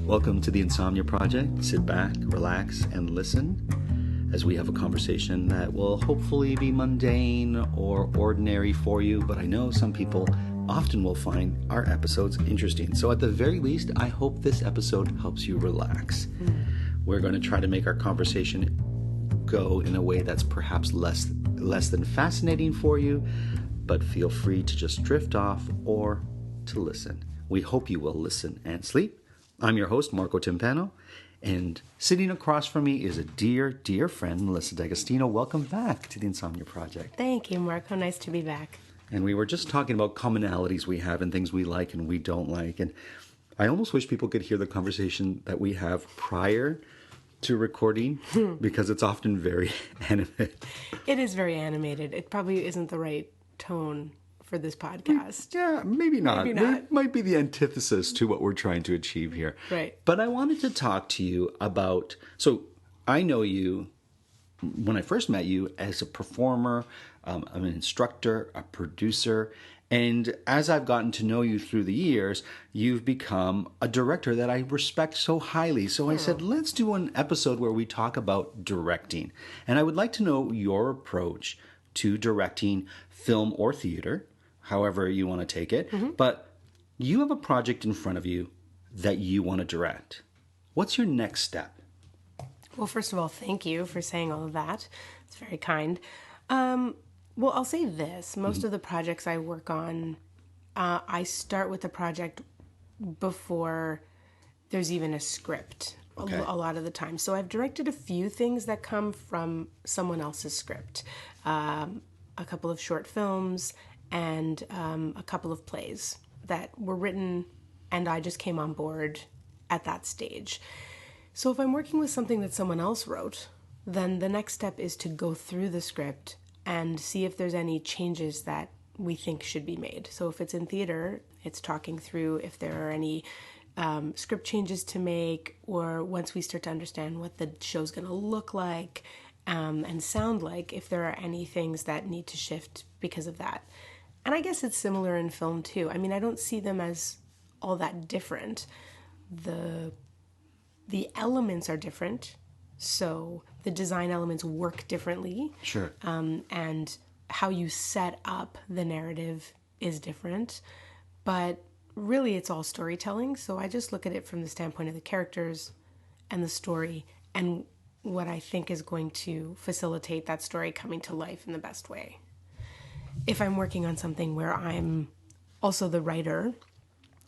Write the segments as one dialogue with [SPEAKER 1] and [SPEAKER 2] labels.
[SPEAKER 1] Welcome to the Insomnia Project. Sit back, relax, and listen as we have a conversation that will hopefully be mundane or ordinary for you, but I know some people often will find our episodes interesting. So at the very least, I hope this episode helps you relax. We're going to try to make our conversation go in a way that's perhaps less than fascinating for you, but feel free to just drift off or to listen. We hope you will listen and sleep. I'm your host, Marco Timpano, and sitting across from me is a dear, dear friend, Melissa D'Agostino. Welcome back to the Insomnia Project.
[SPEAKER 2] Thank you, Marco. Nice to be back.
[SPEAKER 1] And we were just talking about commonalities we have and things we like and we don't like. And I almost wish people could hear the conversation that we have prior to recording because it's often very animated.
[SPEAKER 2] It is very animated. It probably isn't the right tone for this podcast.
[SPEAKER 1] Yeah, maybe not.
[SPEAKER 2] Maybe not.
[SPEAKER 1] It might be the antithesis to what we're trying to achieve here.
[SPEAKER 2] Right.
[SPEAKER 1] But I wanted to talk to you about, so I know you, when I first met you, as a performer, an instructor, a producer, and as I've gotten to know you through the years, you've become a director that I respect so highly. So I said, let's do an episode where we talk about directing. And I would like to know your approach to directing film or theater, however you want to take it. But you have a project in front of you that you want to direct. What's your next step?
[SPEAKER 2] Well, first of all, thank you for saying all of that. It's very kind. Well, I'll say this. Most of the projects I work on, I start with the project before there's even a script. Okay. A lot of the time. So I've directed a few things that come from someone else's script. A couple of short films and a couple of plays that were written, and I just came on board at that stage. So if I'm working with something that someone else wrote, then the next step is to go through the script and see if there's any changes that we think should be made. So if it's in theater, it's talking through if there are any script changes to make, or once we start to understand what the show's going to look like and sound like, if there are any things that need to shift because of that. And I guess it's similar in film too. I mean, I don't see them as all that different. The elements are different, so the design elements work differently.
[SPEAKER 1] Sure.
[SPEAKER 2] And how you set up the narrative is different, but really it's all storytelling. So I just look at it from the standpoint of the characters and the story and what I think is going to facilitate that story coming to life in the best way. If I'm working on something where I'm also the writer,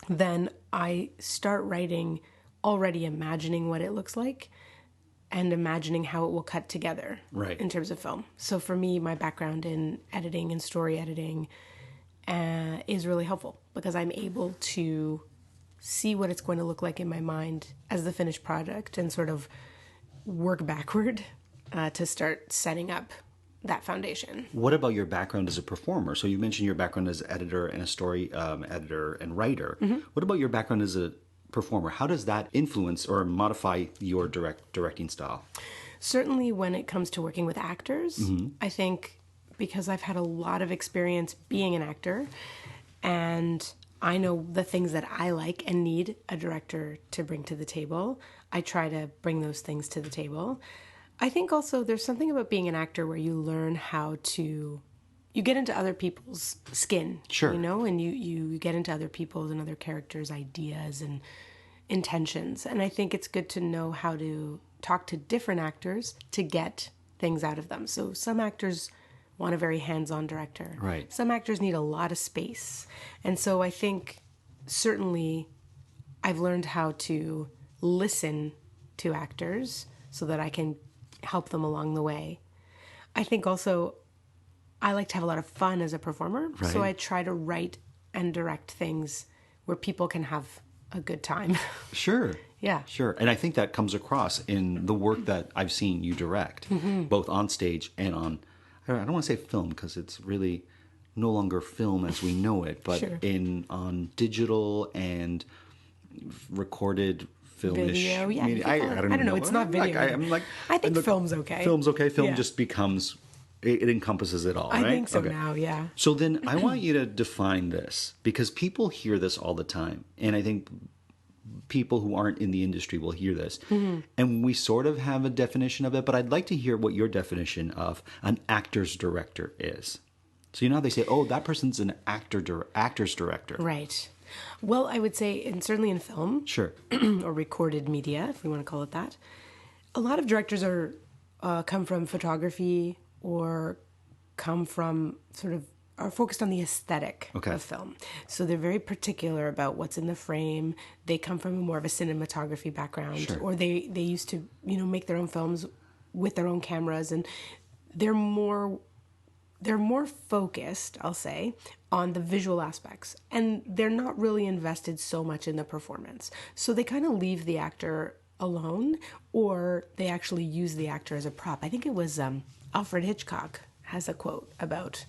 [SPEAKER 2] then I start writing already imagining what it looks like and imagining how it will cut together in terms of film. So for me, my background in editing and story editing is really helpful because I'm able to see what it's going to look like in my mind as the finished project and sort of work backward to start setting up that foundation.
[SPEAKER 1] What about your background as a performer? So you mentioned your background as editor and a story editor and writer. What about your background as a performer? How does that influence or modify your directing style?
[SPEAKER 2] Certainly when it comes to working with actors, I think because I've had a lot of experience being an actor and I know the things that I like and need a director to bring to the table, I try to bring those things to the table. I think also there's something about being an actor where you learn how to, you get into other people's skin,
[SPEAKER 1] sure,
[SPEAKER 2] you know, and you get into other people's and other characters' ideas and intentions. And I think it's good to know how to talk to different actors to get things out of them. So some actors want a very hands-on director.
[SPEAKER 1] Right.
[SPEAKER 2] Some actors need a lot of space. And so I think certainly I've learned how to listen to actors so that I can help them along the way. I think also I like to have a lot of fun as a performer. Right. So I try to write and direct things where people can have a good time.
[SPEAKER 1] Sure.
[SPEAKER 2] Yeah.
[SPEAKER 1] Sure. And I think that comes across in the work that I've seen you direct, both on stage and on, I don't want to say film because it's really no longer film as we know it, but
[SPEAKER 2] sure,
[SPEAKER 1] on digital and recorded filmish.
[SPEAKER 2] Video, yeah.
[SPEAKER 1] I don't know.
[SPEAKER 2] It's not video. I think film's okay.
[SPEAKER 1] Film's okay. Film just becomes, it encompasses it all, right?
[SPEAKER 2] I think so now, yeah.
[SPEAKER 1] So then I want you to define this because people hear this all the time. And I think people who aren't in the industry will hear this. And we sort of have a definition of it, but I'd like to hear what your definition of an actor's director is. So you know how they say, oh, that person's an actor's director.
[SPEAKER 2] Right. Well, I would say, and certainly in film,
[SPEAKER 1] Sure.
[SPEAKER 2] or recorded media, if we want to call it that, a lot of directors are come from photography or come from are focused on the aesthetic of film. So they're very particular about what's in the frame. They come from more of a cinematography background, or they used to, make their own films with their own cameras, and they're more focused, I'll say, on the visual aspects, and they're not really invested so much in the performance. So they kind of leave the actor alone, or they actually use the actor as a prop. I think it was Alfred Hitchcock has a quote about,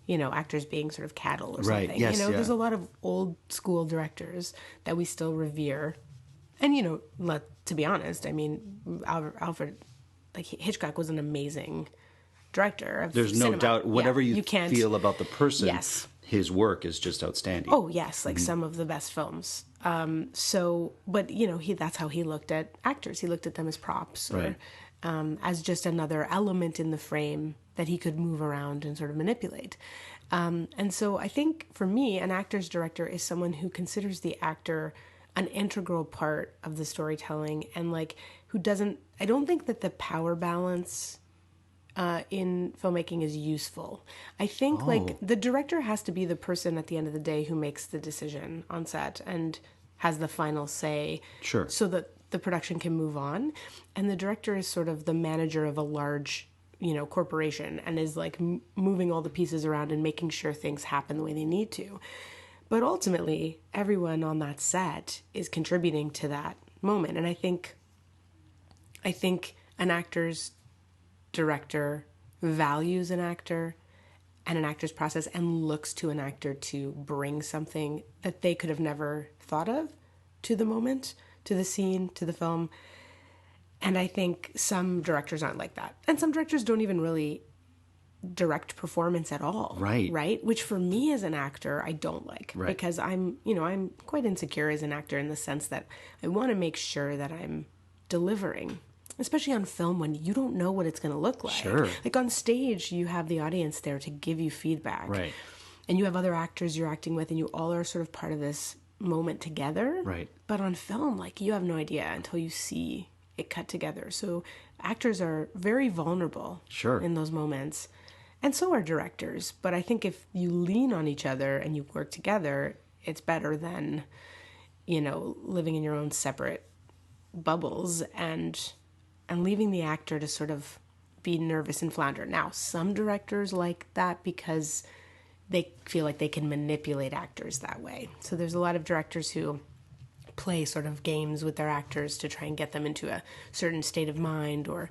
[SPEAKER 2] actors being sort of cattle or something.
[SPEAKER 1] Right. Yes,
[SPEAKER 2] There's a lot of old school directors that we still revere. And, to be honest, I mean, Alfred, Hitchcock was an amazing director of
[SPEAKER 1] There's no
[SPEAKER 2] cinema.
[SPEAKER 1] doubt, whatever you
[SPEAKER 2] can't
[SPEAKER 1] feel about the person,
[SPEAKER 2] Yes.
[SPEAKER 1] his work is just outstanding.
[SPEAKER 2] Oh, yes, some of the best films. But that's how he looked at actors. He looked at them as props, or as just another element in the frame that he could move around and sort of manipulate. And so I think for me, an actor's director is someone who considers the actor an integral part of the storytelling, and who doesn't. I don't think that the power balance in filmmaking is useful. I think the director has to be the person at the end of the day who makes the decision on set and has the final say.
[SPEAKER 1] Sure.
[SPEAKER 2] So that the production can move on. And the director is sort of the manager of a large, corporation, and is moving all the pieces around and making sure things happen the way they need to. But ultimately, everyone on that set is contributing to that moment. And I think an actor's director values an actor and an actor's process and looks to an actor to bring something that they could have never thought of to the moment, to the scene, to the film. And I think some directors aren't like that. And some directors don't even really direct performance at all. Right? Which for me as an actor, I don't like.
[SPEAKER 1] Right.
[SPEAKER 2] Because I'm quite insecure as an actor in the sense that I want to make sure that I'm delivering. Especially on film when you don't know what it's going to look like.
[SPEAKER 1] Sure.
[SPEAKER 2] On stage, you have the audience there to give you feedback.
[SPEAKER 1] Right.
[SPEAKER 2] And you have other actors you're acting with, and you all are sort of part of this moment together.
[SPEAKER 1] Right.
[SPEAKER 2] But on film, you have no idea until you see it cut together. So actors are very vulnerable in those moments. And so are directors. But I think if you lean on each other and you work together, it's better than, living in your own separate bubbles and leaving the actor to sort of be nervous and flounder. Now, some directors like that because they feel like they can manipulate actors that way. So there's a lot of directors who play sort of games with their actors to try and get them into a certain state of mind, or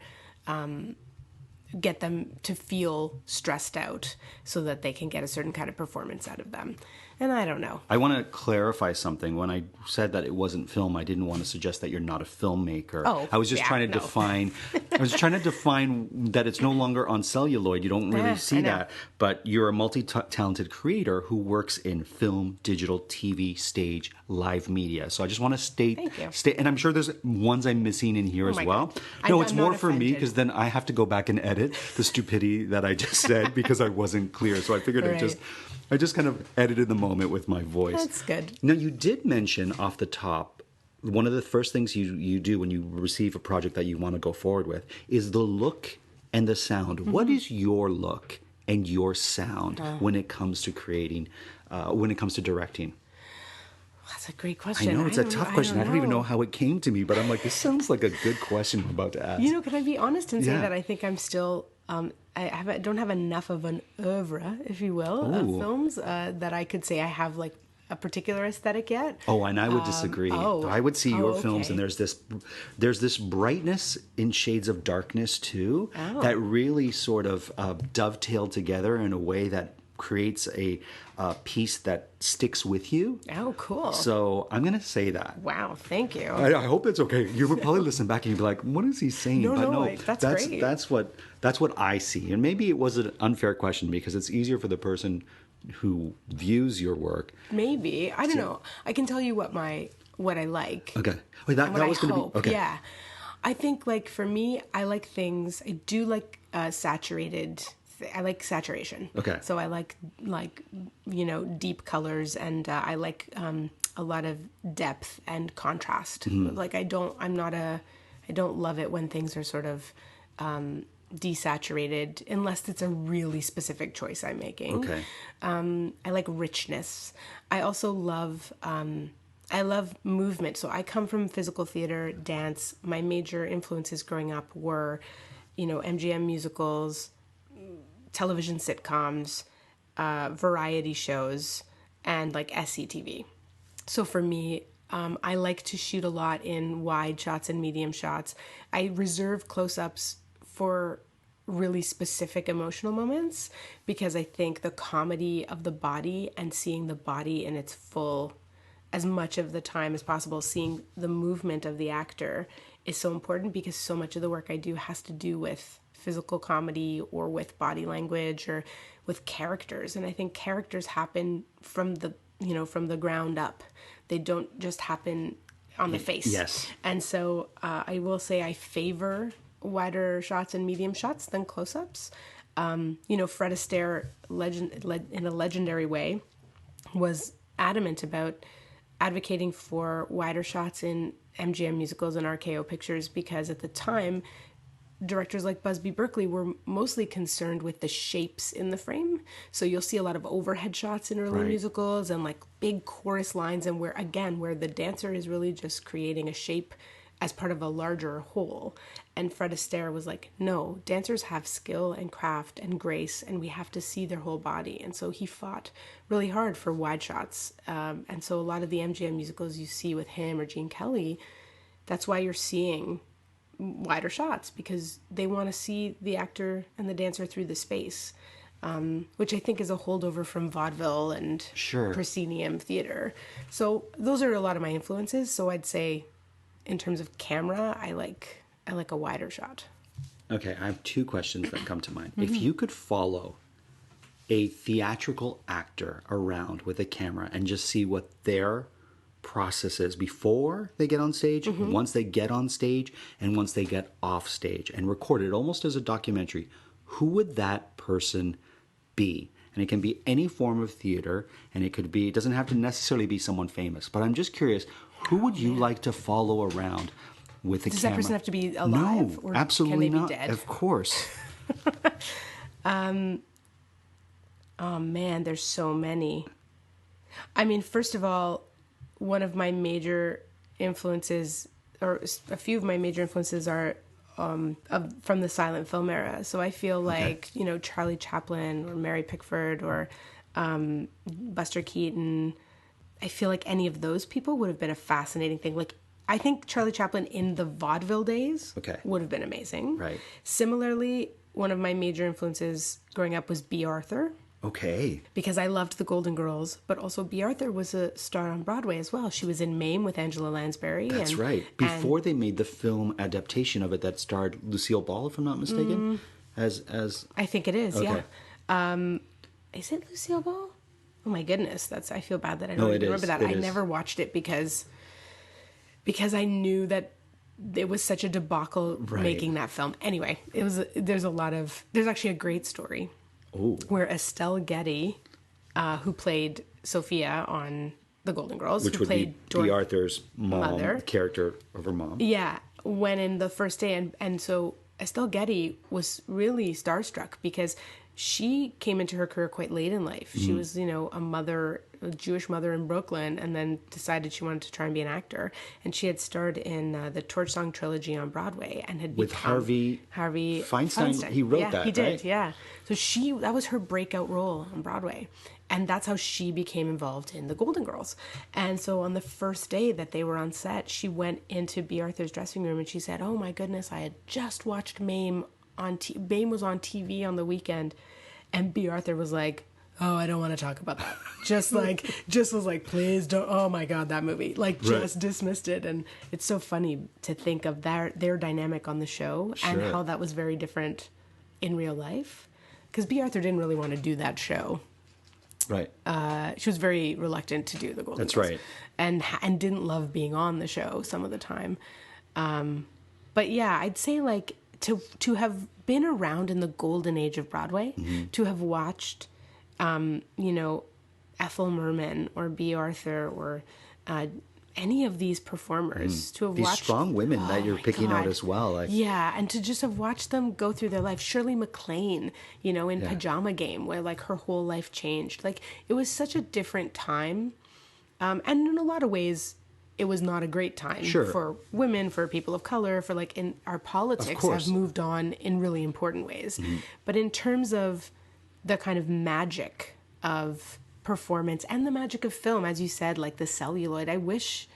[SPEAKER 2] get them to feel stressed out so that they can get a certain kind of performance out of them. And I don't know.
[SPEAKER 1] I want to clarify something. When I said that it wasn't film, I didn't want to suggest that you're not a filmmaker.
[SPEAKER 2] Oh,
[SPEAKER 1] I was just trying to define. I was trying to define that it's no longer on celluloid. You don't really see that, but you're a multi-talented creator who works in film, digital, TV, stage, live media. So I just want to state.
[SPEAKER 2] Thank you.
[SPEAKER 1] And I'm sure there's ones I'm missing in here as well.
[SPEAKER 2] God.
[SPEAKER 1] No,
[SPEAKER 2] I'm
[SPEAKER 1] it's
[SPEAKER 2] not
[SPEAKER 1] more for me
[SPEAKER 2] offended.
[SPEAKER 1] because then I have to go back and edit the stupidity that I just said because I wasn't clear. So I figured I just kind of edited the moment with my voice.
[SPEAKER 2] That's good.
[SPEAKER 1] Now, you did mention off the top, one of the first things you do when you receive a project that you want to go forward with is the look and the sound. Mm-hmm. What is your look and your sound when it comes to creating, when it comes to directing?
[SPEAKER 2] That's a great question.
[SPEAKER 1] I know, it's a tough question. I don't even know how it came to me, but I'm like, this sounds like a good question I'm about to ask.
[SPEAKER 2] Can I be honest and say that I think I'm still... I don't have enough of an oeuvre, if you will, of films that I could say I have a particular aesthetic yet.
[SPEAKER 1] Oh, and I would disagree. I would see your films, and there's this brightness in shades of darkness too that really sort of dovetail together in a way that creates a piece that sticks with you.
[SPEAKER 2] Oh, cool.
[SPEAKER 1] So I'm going to say that.
[SPEAKER 2] Wow, thank you.
[SPEAKER 1] I hope it's okay. You would probably listen back and you'd be like, what is he saying?
[SPEAKER 2] No, that's great.
[SPEAKER 1] That's what I see. And maybe it was an unfair question because it's easier for the person who views your work.
[SPEAKER 2] Maybe. I don't know. I can tell you what my what I like.
[SPEAKER 1] Okay. Wait, that
[SPEAKER 2] And what
[SPEAKER 1] was
[SPEAKER 2] I
[SPEAKER 1] going to
[SPEAKER 2] hope.
[SPEAKER 1] be okay.
[SPEAKER 2] Yeah. I think, like, for me, I like things, I do like saturated, I like saturation.
[SPEAKER 1] Okay.
[SPEAKER 2] So I like, deep colors, and I like a lot of depth and contrast. Like, I don't love it when things are sort of desaturated, unless it's a really specific choice I'm making.
[SPEAKER 1] Okay.
[SPEAKER 2] I like richness. I also love I love movement. So I come from physical theater, dance. My major influences growing up were, MGM musicals, television sitcoms, variety shows, and like SCTV. So for me, I like to shoot a lot in wide shots and medium shots. I reserve close-ups for really specific emotional moments, because I think the comedy of the body and seeing the body in its full, as much of the time as possible, seeing the movement of the actor is so important, because so much of the work I do has to do with physical comedy or with body language or with characters. And I think characters happen from the ground up. They don't just happen on the face.
[SPEAKER 1] Yes.
[SPEAKER 2] And so I will say I favor wider shots and medium shots than close-ups. Fred Astaire, in a legendary way, was adamant about advocating for wider shots in MGM musicals and RKO pictures, because at the time, directors like Busby Berkeley were mostly concerned with the shapes in the frame. So you'll see a lot of overhead shots in early musicals, and like big chorus lines, and where the dancer is really just creating a shape as part of a larger whole. And Fred Astaire was like, no, dancers have skill and craft and grace, and we have to see their whole body. And so he fought really hard for wide shots. And so a lot of the MGM musicals you see with him or Gene Kelly, that's why you're seeing wider shots, because they want to see the actor and the dancer through the space, which I think is a holdover from vaudeville and proscenium theater. So those are a lot of my influences. So I'd say, in terms of camera, I like a wider shot.
[SPEAKER 1] Okay, I have two questions that come to mind. If you could follow a theatrical actor around with a camera and just see what their process is before they get on stage, once they get on stage, and once they get off stage, and record it almost as a documentary, who would that person be? And it can be any form of theater, and it doesn't have to necessarily be someone famous, but I'm just curious, who would you like to follow around with a camera?
[SPEAKER 2] Does that person have to be alive?
[SPEAKER 1] No,
[SPEAKER 2] or
[SPEAKER 1] absolutely
[SPEAKER 2] can they
[SPEAKER 1] not.
[SPEAKER 2] be dead?
[SPEAKER 1] Of course.
[SPEAKER 2] Oh man, there's so many. I mean, first of all, one of my major influences, or a few of my major influences, are from the silent film era. So I feel like, Charlie Chaplin or Mary Pickford or Buster Keaton, I feel like any of those people would have been a fascinating thing. Like, I think Charlie Chaplin in the vaudeville days would have been amazing.
[SPEAKER 1] Right.
[SPEAKER 2] Similarly, one of my major influences growing up was B. Arthur.
[SPEAKER 1] Okay.
[SPEAKER 2] Because I loved the Golden Girls, but also B. Arthur was a star on Broadway as well. She was in Mame with Angela Lansbury.
[SPEAKER 1] That's right. Before they made the film adaptation of it that starred Lucille Ball, if I'm not mistaken, as
[SPEAKER 2] I think it is.
[SPEAKER 1] Okay.
[SPEAKER 2] Yeah. Is it Lucille Ball? Oh my goodness, I feel bad that I don't even remember that. I
[SPEAKER 1] never
[SPEAKER 2] watched it because I knew that it was such a debacle making that film. Anyway, there's actually a great story.
[SPEAKER 1] Ooh.
[SPEAKER 2] Where Estelle Getty, who played Sophia on The Golden Girls,
[SPEAKER 1] which
[SPEAKER 2] who
[SPEAKER 1] would
[SPEAKER 2] played
[SPEAKER 1] be Arthur's mother, character of her mom.
[SPEAKER 2] Yeah, went in the first day, and so Estelle Getty was really starstruck because she came into her career quite late in life. She was, a Jewish mother in Brooklyn, and then decided she wanted to try and be an actor. And she had starred in the Torch Song trilogy on Broadway, and had
[SPEAKER 1] with
[SPEAKER 2] Harvey
[SPEAKER 1] Feinstein. He wrote that,
[SPEAKER 2] he did,
[SPEAKER 1] right?
[SPEAKER 2] Yeah. So that was her breakout role on Broadway, and that's how she became involved in the Golden Girls. And so on the first day that they were on set, she went into B. Arthur's dressing room and she said, "Oh my goodness, I had just watched Mame Mame was on TV on the weekend," and B. Arthur was like, "Oh, I don't want to talk about that." just was like, "Please don't." Oh my God, that movie! Just dismissed it. And it's so funny to think of their dynamic on the show and how that was very different in real life, because B. Arthur didn't really want to do that show.
[SPEAKER 1] Right.
[SPEAKER 2] She was very reluctant to do the Golden
[SPEAKER 1] That's
[SPEAKER 2] Girls.
[SPEAKER 1] right.
[SPEAKER 2] And didn't love being on the show some of the time. But yeah, I'd say like to have been around in the golden age of Broadway, to have watched, Ethel Merman or B. Arthur or any of these performers, to have
[SPEAKER 1] These
[SPEAKER 2] watched
[SPEAKER 1] strong women that you're
[SPEAKER 2] my
[SPEAKER 1] picking out
[SPEAKER 2] God.
[SPEAKER 1] as well. Like,
[SPEAKER 2] Yeah, and to just have watched them go through their life. Shirley MacLaine, in
[SPEAKER 1] Yeah.
[SPEAKER 2] Pajama Game, where like her whole life changed. Like it was such a different time, and in a lot of ways, it was not a great time
[SPEAKER 1] Sure.
[SPEAKER 2] for women, for people of color, for like in our politics
[SPEAKER 1] course.
[SPEAKER 2] have moved on in really important ways. But in terms of the kind of magic of performance and the magic of film, as you said, like the celluloid, I wish,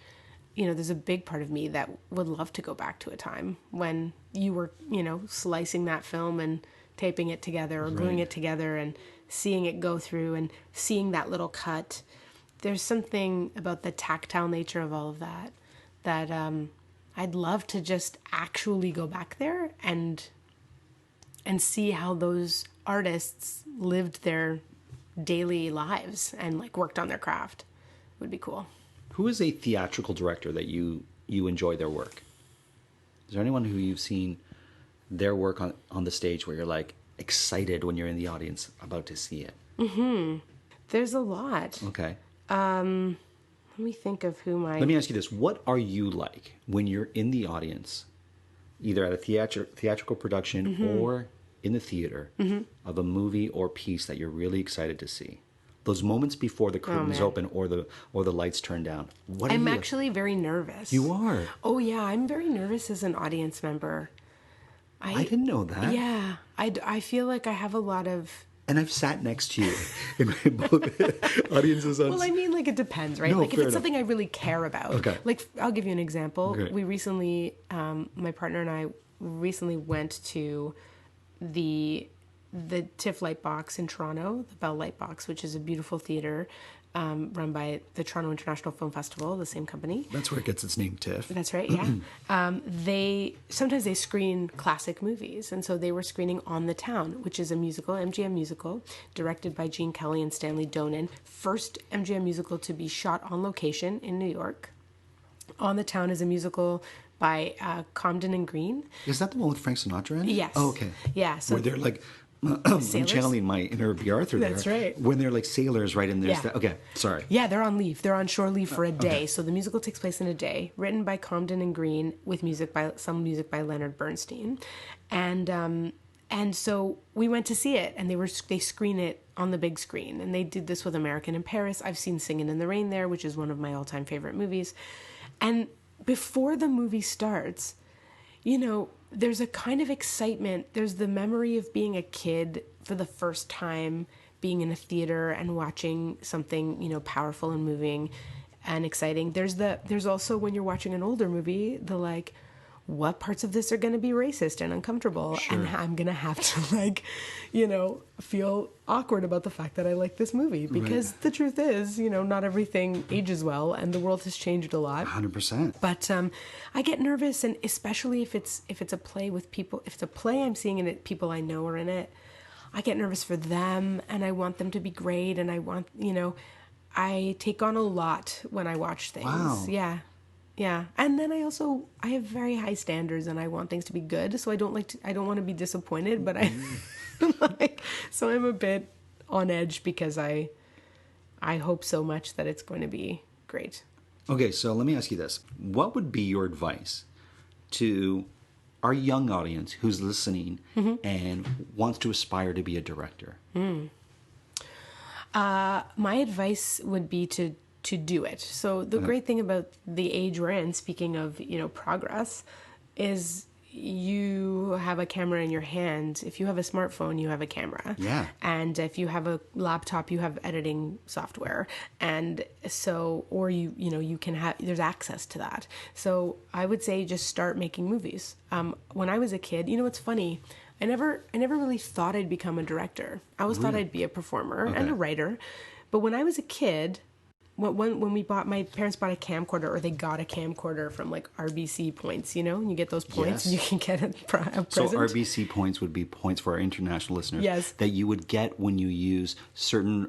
[SPEAKER 2] there's a big part of me that would love to go back to a time when you were, slicing that film and taping it together or gluing
[SPEAKER 1] Right.
[SPEAKER 2] it together and seeing it go through and seeing that little cut. There's something about the tactile nature of all of that I'd love to just actually go back there and see how those artists lived their daily lives and like worked on their craft. Would be cool.
[SPEAKER 1] who is a theatrical director that you enjoy their work? Is there anyone who you've seen their work on the stage where you're like excited when you're in the audience about to see it?
[SPEAKER 2] There's a lot.
[SPEAKER 1] Okay.
[SPEAKER 2] Let me think of who my...
[SPEAKER 1] Let me ask you this. What are you like when you're in the audience, either at a theatrical production or in the theater of a movie or piece that you're really excited to see? Those moments before the curtains
[SPEAKER 2] man.
[SPEAKER 1] open or the lights turn down. What are
[SPEAKER 2] I'm
[SPEAKER 1] you
[SPEAKER 2] actually very nervous.
[SPEAKER 1] You are?
[SPEAKER 2] Oh, yeah. I'm very nervous as an audience member.
[SPEAKER 1] I didn't know that.
[SPEAKER 2] Yeah. I feel like I have a lot of...
[SPEAKER 1] And I've sat next to you in both audiences.
[SPEAKER 2] Well, I mean, like, it depends, right?
[SPEAKER 1] No,
[SPEAKER 2] like, if
[SPEAKER 1] fair
[SPEAKER 2] it's
[SPEAKER 1] enough.
[SPEAKER 2] something I really care about.
[SPEAKER 1] Okay.
[SPEAKER 2] Like, I'll give you an example.
[SPEAKER 1] Okay.
[SPEAKER 2] We recently, my partner and I recently went to the TIFF Lightbox in Toronto, the Bell Lightbox, which is a beautiful theater run by the Toronto International Film Festival, the same company.
[SPEAKER 1] That's where it gets its name, TIFF.
[SPEAKER 2] That's right, yeah. Sometimes they screen classic movies, and so they were screening On the Town, which is a musical, MGM musical, directed by Gene Kelly and Stanley Donen. First MGM musical to be shot on location in New York. On the Town is a musical by Comden and Green.
[SPEAKER 1] Is that the one with Frank Sinatra in it?
[SPEAKER 2] Yes.
[SPEAKER 1] Oh, okay.
[SPEAKER 2] Yeah. So
[SPEAKER 1] Where they're like, I'm
[SPEAKER 2] Sailors?
[SPEAKER 1] channeling my inner B. Arthur there.
[SPEAKER 2] That's right.
[SPEAKER 1] When they're like sailors, right? And there's
[SPEAKER 2] Yeah.
[SPEAKER 1] okay, sorry.
[SPEAKER 2] Yeah, they're on leave. They're on shore leave for a day. So the musical takes place in a day, written by Comden and Green with some music by Leonard Bernstein. And so we went to see it, and they screen it on the big screen. And they did this with American in Paris. I've seen Singin' in the Rain there, which is one of my all-time favorite movies. And before the movie starts, there's a kind of excitement. There's the memory of being a kid for the first time, being in a theater and watching something, powerful and moving and exciting. There's also, when you're watching an older movie, the like, what parts of this are going to be racist and uncomfortable?
[SPEAKER 1] Sure.
[SPEAKER 2] And I'm going to have to feel awkward about the fact that I like this movie, because the truth is, not everything ages well and the world has changed a lot.
[SPEAKER 1] 100%.
[SPEAKER 2] But I get nervous, and especially if it's a play with people, if it's a play I'm seeing and people I know are in it, I get nervous for them, and I want them to be great, and I want, I take on a lot when I watch things.
[SPEAKER 1] Wow.
[SPEAKER 2] Yeah. Yeah. And then I have very high standards, and I want things to be good, so I don't want to be disappointed, but so I'm a bit on edge because I hope so much that it's going to be great.
[SPEAKER 1] Okay, so let me ask you this. What would be your advice to our young audience who's listening and wants to aspire to be a director?
[SPEAKER 2] My advice would be to do it. So the great thing about the age we're in, speaking of, progress, is you have a camera in your hand. If you have a smartphone, you have a camera.
[SPEAKER 1] Yeah.
[SPEAKER 2] And if you have a laptop, you have editing software. And so, or you can have, there's access to that. So I would say just start making movies. When I was a kid, it's funny. I never really thought I'd become a director. I always thought I'd be a performer and a writer. But when I was a kid, when my parents bought a camcorder, or they got a camcorder from like RBC points, and you get those points and you can get a present.
[SPEAKER 1] So RBC points would be points for our international listeners.
[SPEAKER 2] Yes.
[SPEAKER 1] That you would get when you use certain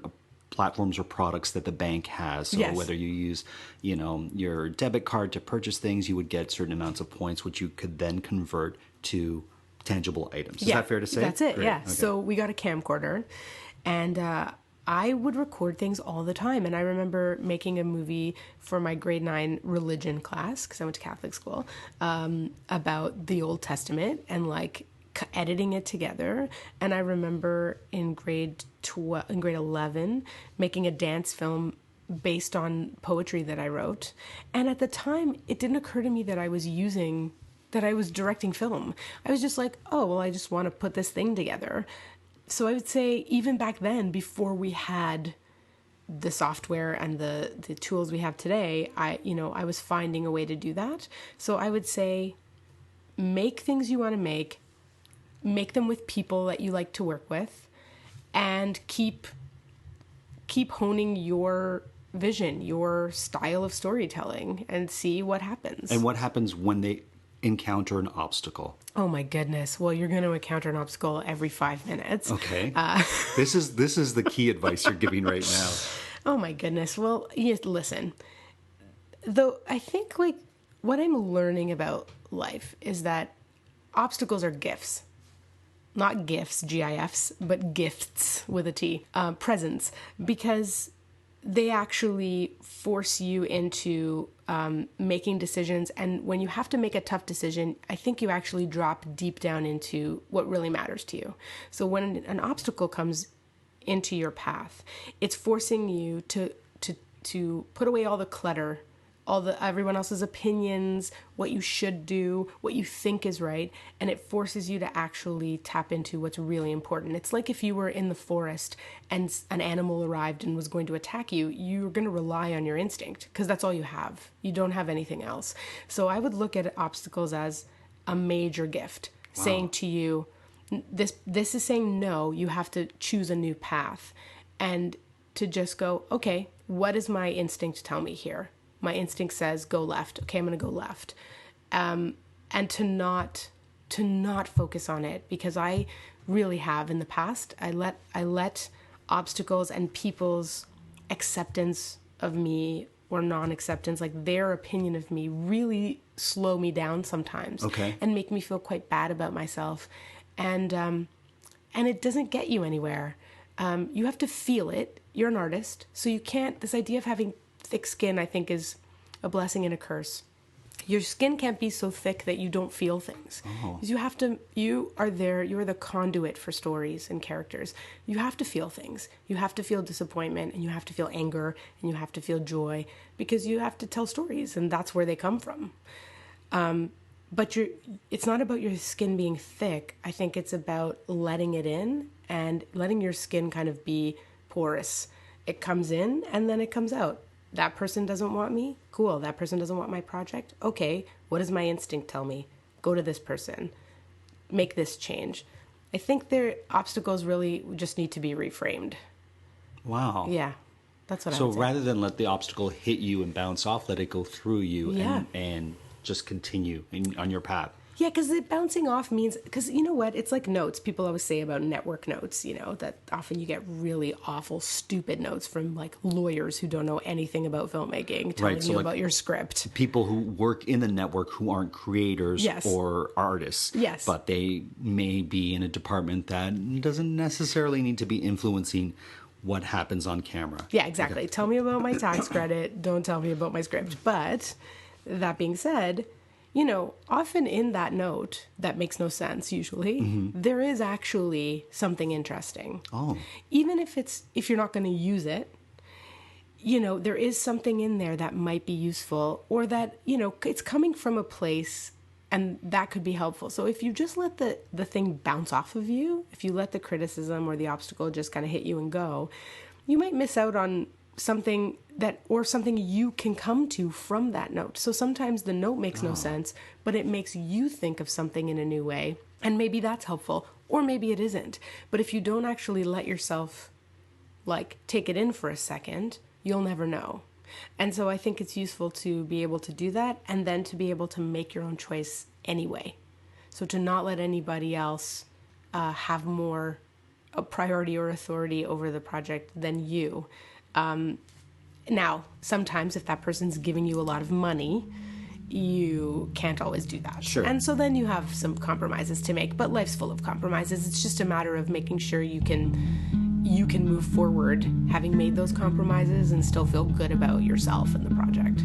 [SPEAKER 1] platforms or products that the bank has. So
[SPEAKER 2] Yes.
[SPEAKER 1] whether you use, your debit card to purchase things, you would get certain amounts of points, which you could then convert to tangible items. Is that fair to say?
[SPEAKER 2] That's it.
[SPEAKER 1] Great.
[SPEAKER 2] Yeah.
[SPEAKER 1] Okay.
[SPEAKER 2] So we got a camcorder, and I would record things all the time. And I remember making a movie for my grade 9 religion class, because I went to Catholic school, about the Old Testament and like editing it together. And I remember in grade 11 making a dance film based on poetry that I wrote. And at the time, it didn't occur to me that I was directing film. I was just like, oh, well, I just want to put this thing together. So I would say even back then, before we had the software and the tools we have today, I was finding a way to do that. So I would say make things you want to make them with people that you like to work with, and keep honing your vision, your style of storytelling, and see what happens.
[SPEAKER 1] And what happens when they encounter an obstacle?
[SPEAKER 2] Oh my goodness. Well, you're going to encounter an obstacle every 5 minutes.
[SPEAKER 1] Okay. This is the key advice you're giving right now.
[SPEAKER 2] Oh my goodness. Well, yes, listen. Though I think like what I'm learning about life is that obstacles are gifts. Not gifts, GIFs, but gifts with a T. Presents. Because they actually force you into making decisions. And when you have to make a tough decision, I think you actually drop deep down into what really matters to you. So when an obstacle comes into your path, it's forcing you to put away all the clutter, everyone else's opinions, what you should do, what you think is right, and it forces you to actually tap into what's really important. It's like if you were in the forest and an animal arrived and was going to attack you, you're going to rely on your instinct because that's all you have. You don't have anything else. So I would look at obstacles as a major gift, saying to you, this is saying no, you have to choose a new path, and to just go, okay, what does my instinct tell me here? My instinct says go left. Okay, I'm going to go left. And to not focus on it, because I really have in the past. I let obstacles and people's acceptance of me or non-acceptance, like their opinion of me, really slow me down sometimes.
[SPEAKER 1] Okay.
[SPEAKER 2] And make me feel quite bad about myself. And it doesn't get you anywhere. You have to feel it. You're an artist, so you can't. This idea of having thick skin, I think, is a blessing and a curse. Your skin can't be so thick that you don't feel things. You are the conduit for stories and characters. You have to feel things. You have to feel disappointment, and you have to feel anger, and you have to feel joy, because you have to tell stories, and that's where they come from. But it's not about your skin being thick. I think it's about letting it in and letting your skin kind of be porous. It comes in and then it comes out. That person doesn't want me? Cool. That person doesn't want my project? Okay. What does my instinct tell me? Go to this person. Make this change. I think their obstacles really just need to be reframed.
[SPEAKER 1] Wow.
[SPEAKER 2] Yeah. That's what I
[SPEAKER 1] So
[SPEAKER 2] would say.
[SPEAKER 1] rather than let the obstacle hit you and bounce off, let it go through you and just continue on your path.
[SPEAKER 2] Yeah, because bouncing off means, because you know what? It's like notes. People always say about network notes, that often you get really awful, stupid notes from like lawyers who don't know anything about filmmaking telling you about your script.
[SPEAKER 1] People who work in the network who aren't creators or artists.
[SPEAKER 2] Yes.
[SPEAKER 1] But they may be in a department that doesn't necessarily need to be influencing what happens on camera.
[SPEAKER 2] Yeah, exactly. Okay. Tell me about my tax credit. Don't tell me about my script. But that being said, often in that note that makes no sense usually, there is actually something interesting. Oh. Even if you're not going to use it, there is something in there that might be useful, or that, it's coming from a place, and that could be helpful. So if you just let the thing bounce off of you, if you let the criticism or the obstacle just kind of hit you and go, you might miss out on something you can come to from that note. So sometimes the note makes no sense, but it makes you think of something in a new way. And maybe that's helpful, or maybe it isn't. But if you don't actually let yourself take it in for a second, you'll never know. And so I think it's useful to be able to do that, and then to be able to make your own choice anyway. So to not let anybody else have more a priority or authority over the project than you. Now, sometimes if that person's giving you a lot of money, you can't always do that.
[SPEAKER 1] Sure.
[SPEAKER 2] And so then you have some compromises to make, but life's full of compromises. It's just a matter of making sure you can move forward having made those compromises and still feel good about yourself and the project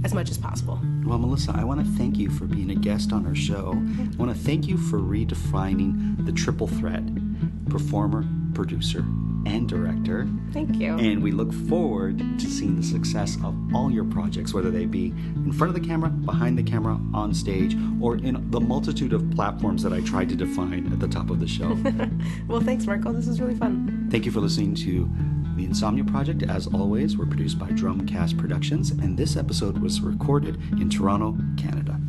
[SPEAKER 2] as much as possible.
[SPEAKER 1] Well, Melissa, I want to thank you for being a guest on our show. I want to thank you for redefining the triple threat: performer, producer, and director.
[SPEAKER 2] Thank you.
[SPEAKER 1] And we look forward to seeing the success of all your projects, whether they be in front of the camera, behind the camera, on stage, or in the multitude of platforms that I tried to define at the top of the show.
[SPEAKER 2] Well, thanks, Marco. This was really fun.
[SPEAKER 1] Thank you for listening to the Insomnia Project. As always, we're produced by Drumcast Productions, and this episode was recorded in Toronto, Canada.